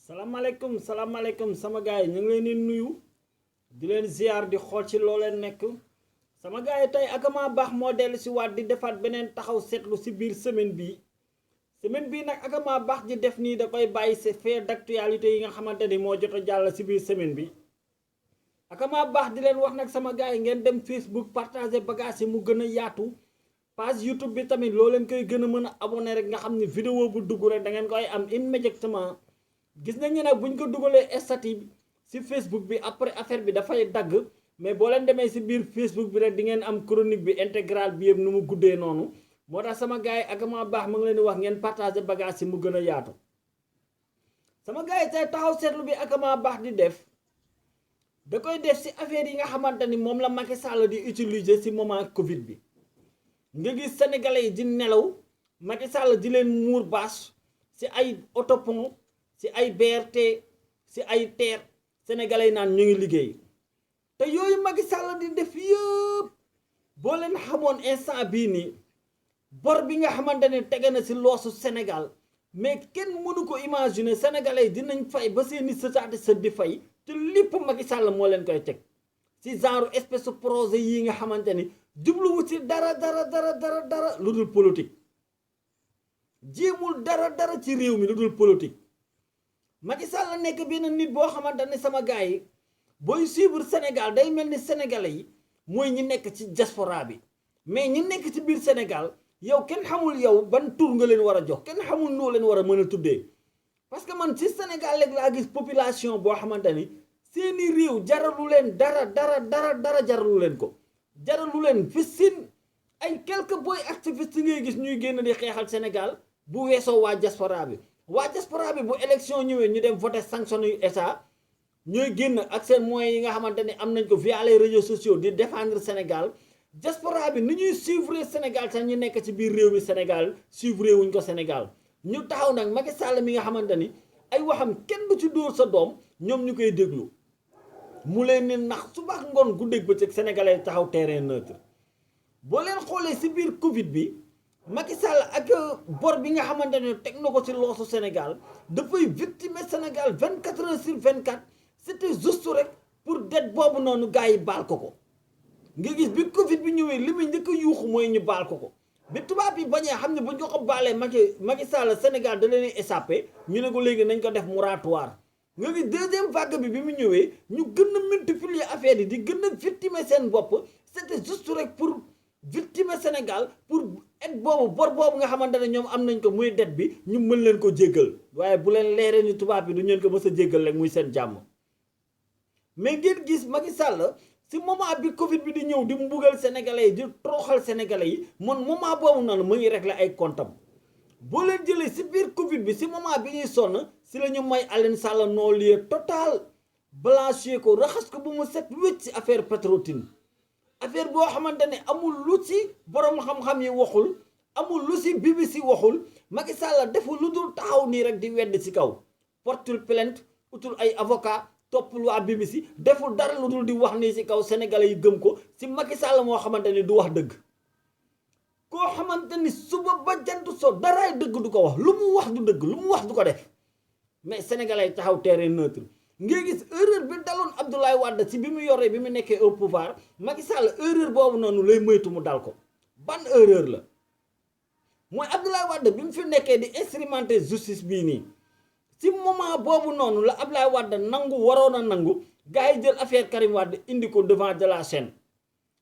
salaamaaleykum sama gars yi ñu ngi leen di nuyu di leen ziar di xool ci loo leen nekk sama gars yi tey Akama Baax moo dellu si waat di defaat beneen taxaw seetlu si biir semaine bii nag Akama Baax di def nii da koy bàyyi si fait d'actualité yi nga xamante ni moo jot a jàll si biir semaine bi Akama Baax di leen wax nag sama gars yi ngeen dem Facebook partager bagage yi mu gën a yaatu page YouTube bi tamit loo leen koy gën a mën a abonné rek nga xam ni vidéo bu dugg rek da ngeen koy am immédiatement. gis nañu nag buñ ko dugalee statut ci Facebook bi après affaire bi dafay dagg mais boo leen demee ci biir Facebook bi rek di ngeen am chronique bi intégrale bi yëpp nu mu guddee noonu moo tax sama gars yi Akama Baax ma ngi leen di wax ngeen partager bagage ci mu gën a yaatu. sama gars yi tey taxaw seetlu bi Akama Baax di def da koy def ci affaire yi nga xamante ni moom la Macky Sall di utiliser ci moment Covid bi nga gis sénégalais yi di nelaw Macky Sall di leen muur bâche ci ay autopont ci ay BRT ci ay TER sénégalais yi naan ñu ngi liggéey te yooyu Macky Sall di def yëpp boo leen xamoon instant bii nii bor bi nga xamante ne tege na ci loosu Sénégal mais kenn mënu ko imaginer sénégalais yi dinañ fay ba seeni sëtaati sët di fay te lépp Macky Sall moo leen koy teg ci genre espèce projet yi nga xamante ni jubluwu ci dara lu dul politique jéemul dara ci réew mi lu dul politique. Macky Sall nekk benn nit boo xamante ne sama gars yi booy suivre Sénégal day mel ni sénégalais yi mooy ñi nekk ci diaspora bi mais ñi nekk ci biir Sénégal yow kenn xamul yow ban tur nga leen war a jox kenn xamul noo leen war a mën a tuddee parce que man ci Sénégal léegi laa gis population boo xamante ni seeni réew jaralu leen dara jaralu leen ko jaralu leen fi sin ay quelques boy activistes ngay gis ñuy génn di xeexal Sénégal bu weesoo waa diaspora bi. waa diaspora bi bu élection ñëwee ñu dem voter sanction yu état ñooy génn ak seen moyens yi nga xamante ne am nañ ko via les réseaux sociaux di défendre Sénégal diaspora bi ni ñuy suivre Sénégal sax ñu nekk ci biir réew mi Sénégal suivre wuñ ko Sénégal ñu taxaw nag Macky Sall mi nga xamante ni ay waxam kenn du ci dóor sa doom ñoom ñu koy déglu mu leen ni nax suba ngoon guddeeg bëccëg sénégalais taxaw terrain neutre boo leen xoolee ci biir Covid bi. Macky Sall ak bor bi nga xamante ne teg na ko ci loosu Sénégal dafay victimer Sénégal 24 heures sur 24 c'était juste rek pour dette boobu noonu gars yi baal ko nga gis bi Covid bi ñëwee li muy njëkk a yuuxu mooy ñu baal ko bi tubaab yi bañee xam ne bu ñu ko baalee Macky Sall Sénégal da leen échappé ñu ne ko léegi nañ ko def moratoire nga gis deuxième vague bi mu ñëwee ñu gën a multiplier affaire yi di gën a victimer seen bopp c'était juste rek pour victimer Sénégal pour et boobu bor boobu nga xamante ne ñoom am nañ ko muy det bi ñu mën leen ko jéggal waaye bu leen leeree ni tubaab bi du ñeen ko mës a jéggal rek muy seen jàmm mais ngeen gis Macky Sall si moment bi Covid bi di ñëw di mbugal sénégalais yi di toroxal sénégalais yi man moment boobu noonu mu ngi régler ay comptam boo leen jëlee si biir Covid bi si moment bi ñuy sonn si la ñu may Aliou Sall non-lieu total blanchir ko raxas ko bu mu set wécc si affaire Petro-Tim affaire boo xamante ne amul lu ci borom xam-xam yi waxul amul lu ci BBC waxul Macky Sall deful lu dul taxaw nii rek di wedd ci kaw portul plainte utul ay avocat toppul waa BBC deful dara lu dul di wax nii ci kaw sénégalais yi gëm ko ci Macky Sall moo xamante ni du wax dëgg koo xamante ni suba ba jant so daraay dëgg du ko wax lu mu wax du dëgg lu mu wax du ko def mais sénégalais yi taxaw terrain neutre ngay gis erreur bi daloon Abdoulaye Wade ci bi mu yoree bi mu nekkee au pouvoir Macky Sall erreur boobu noonu lay moytu mu dal ko ban erreur la mooy Abdoulaye Wade bi mu fi nekkee di instrumenter justice bii nii ci moment boobu noonu la Abdoulaye Wade nangu waroon a nangu gars yi jël affaire Karim Wade indi ko devant de la chaîne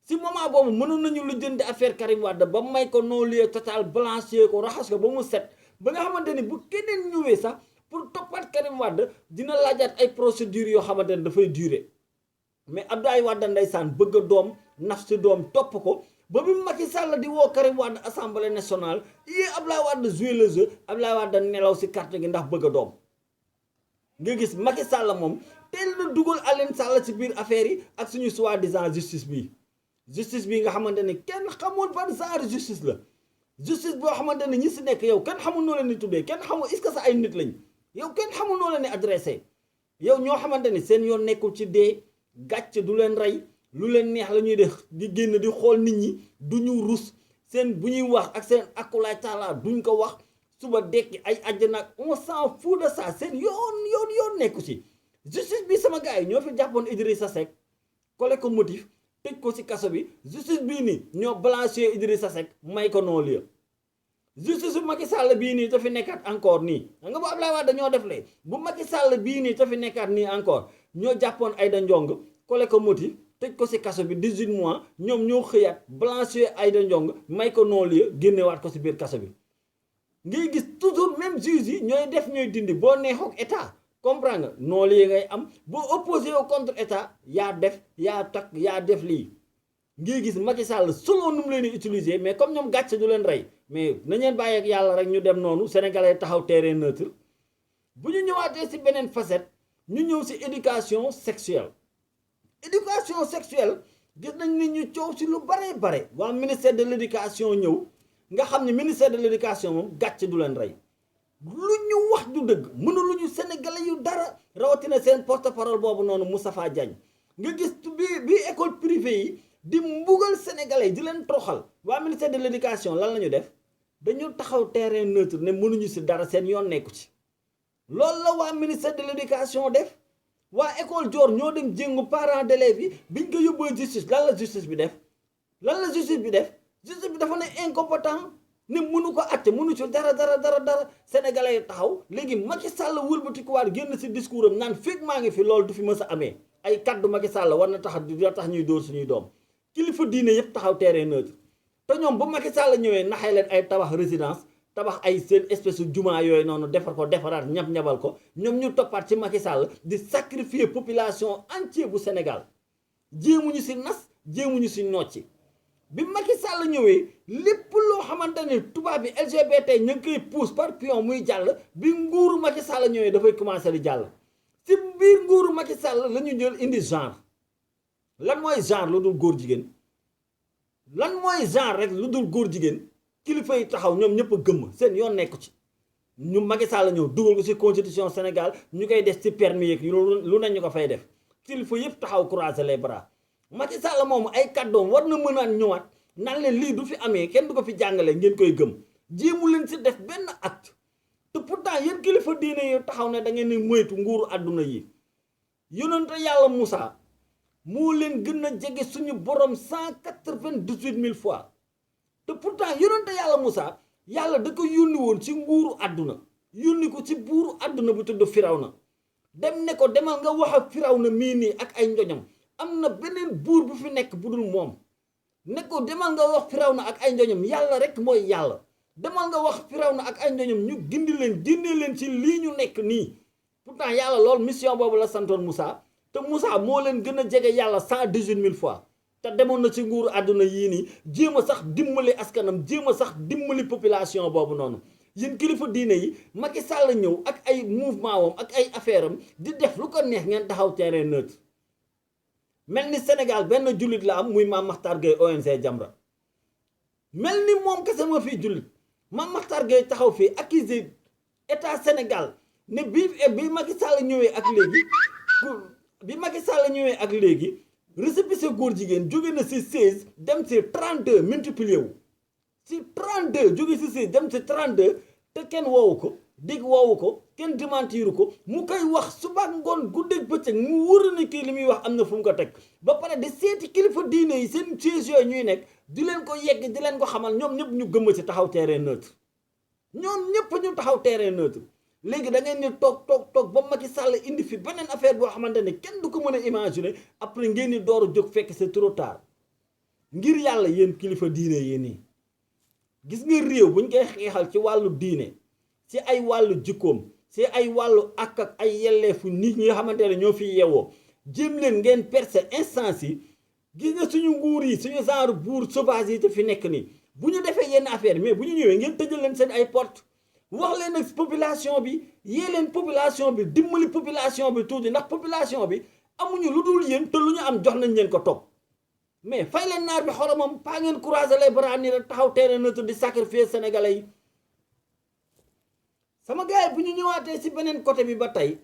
ci moment boobu mënoon nañu lu jënd affaire Karim Wade ba may ko non-lieu total blanchir ko raxas ko ba mu set ba nga xamante ni bu keneen ñëwee sax pour toppat Karim Wade dina laajaat ay procédures yoo xamante ne dafay durer mais Abdoulaye Wade ndeysaan bëgg a doom naf si doom topp ko ba bi Macky Sall di woo Karim Wade assemblée nationale yii Abdoulaye Wade jouer le jeu Abdoulaye Wade nelaw si carte gi ndax bëgg a doom nga gis Macky Sall moom teel na dugal Aliou Sall ci biir affaire yi ak suñu soi-disant justice bi nga xamante ne kenn xamul ban genre justice la justice boo xamante ne ñi si nekk yow kenn xamul noo leen di tuddee kenn xamul est-ce que sa ay nit lañ yow kenn xamul noo leen di adressé yow ñoo xamante ni seen yoon nekkul ci dee gàcce du leen rey lu leen neex la ñuy def di génn di xool nit ñi du ñu rus seen bu ñuy wax ak seen akulaay taala duñ ko wax suba dekki ay àjjana ak on s'en fout de ça seen yoon nekku ci justice bi sama gars yi ñoo fi jàppoon Idrissa Seck collé ko motif tëj ko ci kaso bi justice bii nii ñoo blanchir Idrissa Seck may ko non-lieu justice bu Macky Sall bii nii te fi nekkaat encore nii nga bu Abdoulaye Wade dañoo def lee bu Macky Sall bii nii te fi nekkaat nii encore ñoo jàppoon Aïda Ndiongue collé ko motif tëj ko ci kaso bi 18 mois ñoom ñoo xëyaat blanchir Aïda Ndiongue may ko non-lieu génnewaat ko ci biir kaso bi ngay gis toujours même juge yi ñooy def ñooy dindi boo neexook état comprendre nga non-lieu ngay am boo opposé au contre état yaa def lii ngay gis Macky Sall selon nu mu leen di utiliser mais comme ñoom gàcce du leen rey mais nañ leen bàyyi ak yàlla rek ñu dem noonu sénégalais taxaw terrain neutre bu ñu ñëwaatee ci beneen facette ñu ñëw ci éducation sexuelle gis nañ ni ñu coow ci lu bare waa ministère de l'éducation ñëw nga xam ne ministère de l'éducation moom gàcce du leen rey lu ñu wax du dëgg mënuluñu sénégalais yu dara rawatina seen porte-parole boobu noonu Moustapha Diagne nga gis bi école privée yi di mbugal sénégalais di leen troxal waa ministère de l'éducation lan la ñu def dañu taxaw terrain neutre ne mënuñu ci dara seen yoon nekku ci loolu la waa ministère de l'éducation def waa école Dior ñoo dem jéngu parents d'élèves yi biñ ko yóbboo justice lan la justice bi def justice bi dafa ne incompétent ne mënu ko atte mënu ci dara sénégalais yi taxaw léegi Macky Sall wëlbatikuwaat génn ci discours am naan fekk maa ngi fi loolu du fi mës a amee ay kaddu Macky Sall war na tax ñuy dóor suñuy doom kilifa diine yëpp taxaw terrain neutre te ñoom bu Macky Sall ñëwee naxee leen ay tabax résidence tabax ay seen espèce de jumaa yooyu noonu defaraat ñab-ñabal ko ñoom ñu toppaat ci Macky Sall di sacrifier population entière bu Sénégal jéemuñu ci nas jéemuñu ci nocci bi Macky Sall ñëwee lépp loo xamante ne tubaab bi LGBT ñu ngi koy pousse par pion muy jàll bi nguuru Macky Sall ñëwee dafay commencer di jàll ci biir nguuru Macky Sall la ñu jël indi genre lan mooy genre lu dul góor jigéen lan mooy genre rek lu dul góor jigéen kilifa yi taxaw ñoom ñëpp a gëmm seen yoon nekku ci ñu Macky Sall ñëw dugal ko ci constitution Sénégal ñu koy def ci permis yeeg lu ne ñu ko fay def kilifa yëpp taxaw croiser les bras Macky Sall moom ay kàddoom war na mën a ñëwaat nan leen lii du fi amee kenn du ko fi jàngale ngeen koy gëm jéemu leen ci def benn acte te pourtant yéen kilifa diine yi taxaw ne da ngeen ni moytu nguuru àdduna yi yonente yàlla Moussa moo leen gën a jege suñu borom 198 000 fois te pourtant yonente yàlla Moussa yàlla da ko yónni woon ci nguuru àdduna yónni ko ci buuru àdduna bu tudd Firawna dem ne ko demal nga wax ak Firawna mii nii ak ay njoñam am na beneen buur bu fi nekk bu dul moom ne ko demal nga wax Firawna ak ay njoñam yàlla rek mooy yàlla demal nga wax Firawna ak ay njoñam ñu gindi leen génnee leen ci lii ñu nekk nii pourtant yàlla loolu mission boobu la santoon Moussa te Moussa moo leen gën a jege yàlla 118 000 fois te demoon na ci nguuru àdduna yii nii jéem a sax dimbali askanam jéem a sax dimbali population boobu noonu yéen kilifa diine yi Macky Sall ñëw ak ay mouvement wam ak ay affaire am di def lu ko neex ngeen taxaw terrain neutre mel ni Sénégal benn jullit la am muy Mame Makhtar Gueye ONG Jamra mel ni moom kese moo fii jullit Mame Makhtar Gueye taxaw fii accusé état Sénégal ne bi Macky Sall ñëwee ak léegi récépissé góor jigéen jóge na ci 16 dem ci 32 multiplié wu ci 32 jóge ci 16 dem ci 32 te kenn woowu ko dégg woowu ko kenn démentiru ko mu koy wax suba ngoon guddeeg bëccëg mu wóor na kii li muy wax am na fu mu ko teg ba pare de seeti kilifa diine yi seen siège yooyu ñuy nekk di leen ko yegg di leen ko xamal ñoom ñëpp ñu gëmm ci taxaw terrain neutre ñoom ñëpp ñu taxaw terrain neutre léegi da ngeen ni toog ba Macky Sall indi fi beneen affaire boo xamante ne kenn du ko mën a imaginer après ngeen ni door a jóg fekk c'est trop tard ngir yàlla yéen kilifa diine yéen nii gis nga réew buñ koy xeexal ci wàllu diine ci ay wàllu jikkoom ci ay wàllu ak ay yelleefu nit ñi nga xamante ne ñoo fi yewoo jéem leen ngeen percer instance yi gis nga suñu nguur yi suñu genre buur sauvage yi te fi nekk nii bu ñu defee yenn affaire mais bu ñu ñëwee ngeen tëjal leen seen ay porte wax leen ak population bi yee leen population bi dimbali population bi tuuti ndax population bi amuñu lu dul yéen te lu ñu am jox nañ leen ko topp mais fay leen naar bi xoromam paa ngeen croiser les bras nii rek taxaw terrain neutre di sacrifier sénégalais yi sama gars yi bu ñu ñëwaatee ci beneen côté bi ba tey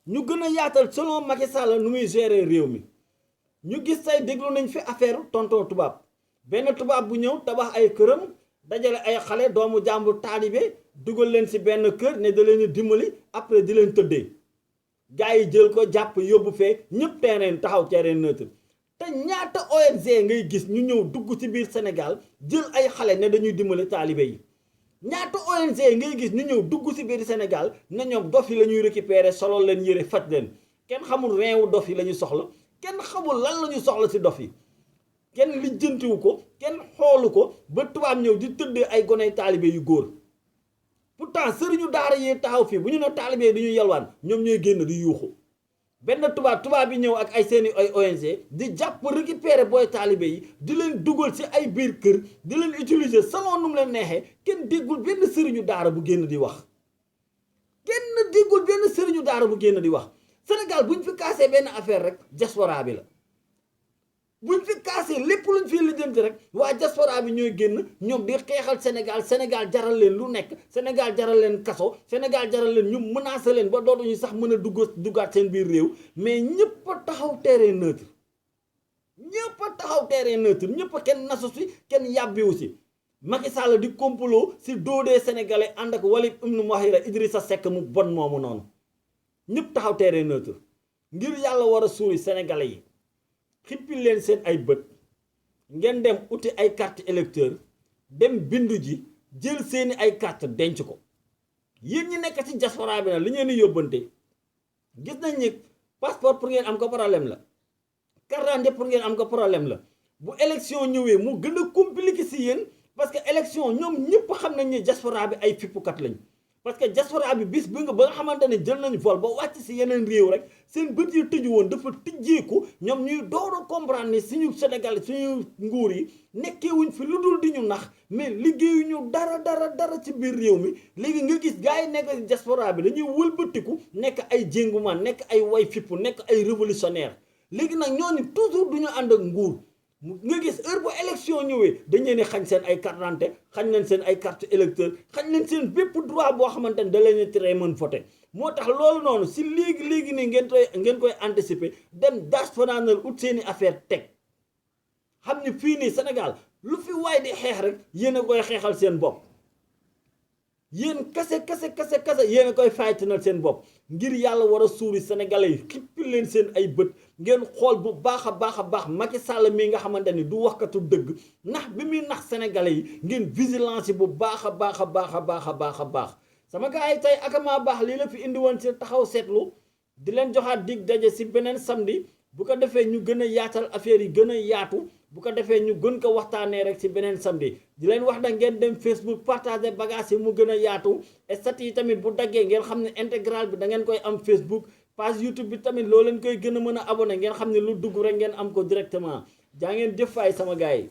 ñu gën a yaatal selon Macky Sall nu muy gérer réew mi ñu gis tey déglu nañ fi affaire tonton tubaab benn tubaab bu ñëw tabax ay këram dajale ay xale doomu jàmbur taalibe dugal leen si benn kër ne da leen di dimbali après di leen tëddee gars yi jël ko jàpp yóbbu fee ñëpp terrain taxaw terrain neutre te ñaata ONG ngay gis ñu ñëw dugg ci biir Sénégal jël ay xale ne dañuy dimbali taalibe yi ñaata ONG ngay gis ñu ñëw dugg ci biir Sénégal ne ñoom dof yi la ñuy récupérer solo leen yëre faj leen kenn xamul reewu dof yi la ñu soxla kenn xamul lan la ñu soxla ci dof yi kenn lijjantiwu ko kenn xoolu ko ba tubaab ñëw di tëddee ay goney taalibe yu góor pourtant sëriñu daara yi taxaw fii bu ñu ne taalibe yi dañuy yalwaan ñoom ñooy génn di yuuxu benn tubaab bi ñëw ak ay seeni ay ONG di jàpp récupérer booy taalibe yi di leen dugal ci ay biir kër di leen utiliser selon nu mu leen neexee kenn déggul benn sëriñu daara bu génn di wax kenn déggul benn sëriñu daara bu génn di wax Sénégal buñ fi kaasee benn affaire rek diaspora bi la buñ fi kaasee lépp luñ fi lijjanti rek waa diaspora bi ñooy génn ñoom di xeexal Sénégal jaral leen lu nekk Sénégal jaral leen kaso Sénégal jaral leen ñu menacé leen ba dootuñu sax mën a duggaat seen biir réew mais ñëpp a taxaw terrain neutre ñëpp kenn nasu si kenn yàbbiwu si Macky Sall di complot si doodee sénégalais ànd ak Walid ibn Muhayra Idrissa Seck mu bon moomu noonu ñëpp taxaw terrain neutre ngir yàlla war a suuri sénégalais yi xippi leen seen ay bët ngeen dem uti ay carte électeur dem bindu ji jël seeni ay carte denc ko yéen ñi nekk ci diaspora bi nag li ngeen di yóbbante gis nañ ni passeport pour ngeen am ko problème la carte d'identité pour ngeen am ko problème la bu élection ñëwee mu gën a compliqué si yéen parce que élection ñoom ñëpp xam nañ ne diaspora bi ay fippukat lañ parce que diaspora bi bis bi nga ba nga xamante ne jël nañ vol ba wàcc si yeneen réew rek seen bët yi tëju woon dafa tijjeeku ñoom ñuy door a comprendre ni suñu Sénégal suñu nguur yi nekkeewuñ fi lu dul di ñu nax mais liggéeyuñu dara ci biir réew mi léegi nga gis gars yi nekk diaspora bi dañuy wëlbatiku nekk ay jéngumaan nekk ay way fippu nekk ay révolutionnaire léegi nag ñooñu toujours du ñu ànd ak nguur nga gis heure bu élection ñëwee dañ leen di xañ seen ay carte d'identité xañ leen seen ay carte électeur xañ leen seen bépp droit boo xamante ne da leen tere mën voter moo tax loolu noonu si léegi nii ngeen koy anticiper dem diaspora ut seeni affaire teg xam ni fii nii Sénégal lu fi waay di xeex rek yéen a koy xeexal seen bopp yéen kase yéen a koy faytinal seen bopp ngir yàlla war a suuri sénégalais yi xippi leen seen ay bët ngeen xool bu baax a baax Macky Sall mii nga xamante ni du waxkatu dëgg ndax bi muy nax sénégalais yi ngeen vigilance bu baax a baax sama gars yi tey akamaa baax lii la fi indi woon si taxaw seetlu di leen joxaat dig daje si beneen samedi bu ko defee ñu gën a yaatal affaire yi gën a yaatu bu ko defee ñu gën ko waxtaanee rek ci beneen samedi di leen wax nag ngeen dem Facebook partager bagage yi mu gën a yaatu stat yi tamit bu daggee ngeen xam ne intégral bi da ngeen koy am Facebook page YouTube bi tamit loo leen koy gën a mën a abonné ngeen xam ne lu dugg rek ngeen am ko directement jaa ngeen jëf faay sama gars yi